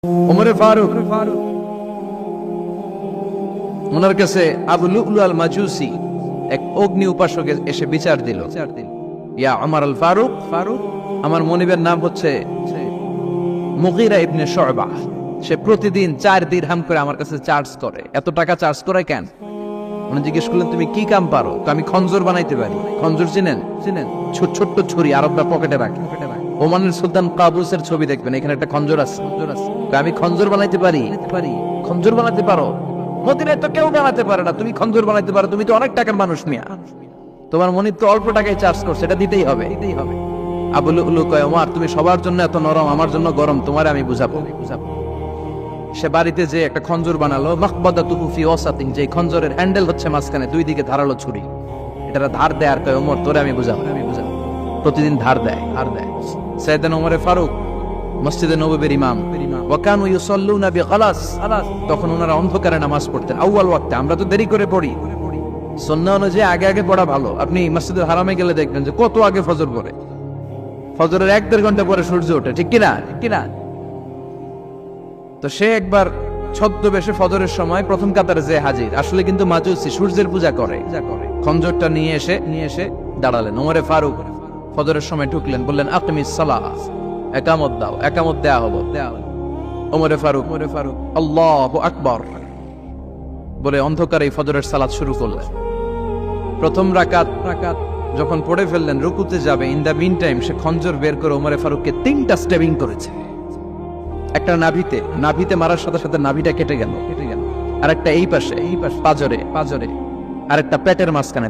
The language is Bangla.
ওমরে ফারুক ওনার কাছে আবু লু'লু আল মাজুসি এক অগ্নি উপাসক এসে বিচার দিল, ইয়া ওমর আল ফারুক, আমার মনিবের নাম হচ্ছে মুগীরা ইবনে শু'বা। সে প্রতিদিন 4 দিরহাম করে আমার কাছে চার্জ করে। এত টাকা চার্জ করে কেন? উনি জিজ্ঞেস করলেন, তুমি কি কাম পারো? তো আমি খঞ্জর বানাইতে পারি। খঞ্জর চিনেন? ছোট্ট ছুরি আরবরা পকেটে রাখে। ওমানের সুলতান কাবুসের ছবি দেখবেন, এখানে একটা খঞ্জর আছে। তো আমি খঞ্জর বানাইতে পারি। খঞ্জর বানাতে পারো? মদিনায় তো কেউ বানাতে পারে না, তুমি খঞ্জর বানাইতে পারো? তুমি তো অনেক টাকার মানুষ মিয়া, তোমার মনিব তো অল্প টাকায় চার্জ করছে, এটা দিতেই হবে। আবু লু'লু কয়, ওমর তুমি সবার জন্য এত নরম, আমার জন্য গরম, তোমারে আমি বুঝাবো। সে বাড়িতে যে একটা খঞ্জর বানালো, মাকবাদাতুহু ফি ওয়াসাতিন, যে খঞ্জরের হ্যান্ডেল হচ্ছে মাঝখানে, দুই দিকে ধারালো ছুরি। এটা ধার দেয় আর কয়, ওমর তোরে আমি বুঝাবো। প্রতিদিন ধার দেয়। সাইয়েদনা ওমর ফারুক মসজিদে নববীর ইমাম, ওয়া কানু ইউসাল্লুনা বিগালাস, তখন ওনারা অন্ধকারে নামাজ পড়তেন আউয়াল ওয়াক্তে। আমরা তো দেরি করে পড়ি, সুন্নাহ অনুযায়ী আগে আগে পড়া ভালো। আপনি মসজিদুল হারামে গেলে দেখবেন যে কত আগে ফজর পড়ে, ফজরের 1-1.5 ঘন্টা পরে সূর্য ওঠে, ঠিক কিনা? তো সে একবার ছদ্মবেশে ফজরের সময় প্রথম কাতারে যে হাজির, আসলে কিন্তু মাজুসি, সূর্যের পূজা করে। খঞ্জরটা নিয়ে এসে দাঁড়ালেন। ওমরে ফারুক ফজরের সময় ঢুকলেন, বললেন, আকিমিস সালাহ, একামত দাও। একামত দেয়া হলো। ওমরে ফারুক আল্লাহু আকবার বলে অন্ধকারে ফজরের সালাত শুরু করলেন। প্রথম রাকাত যখন পড়ে ফেললেন, রুকুতে যাবে, ইন দা মিন টাইম সে খঞ্জর বের করে ওমরে ফারুককে 3টা স্টেবিং করেছে। একটা নাভিতে মারার সাথে সাথে নাভিটা কেটে গেল, আর একটা এই পাশে পাজরে, আর একটা পেটের মাঝখানে।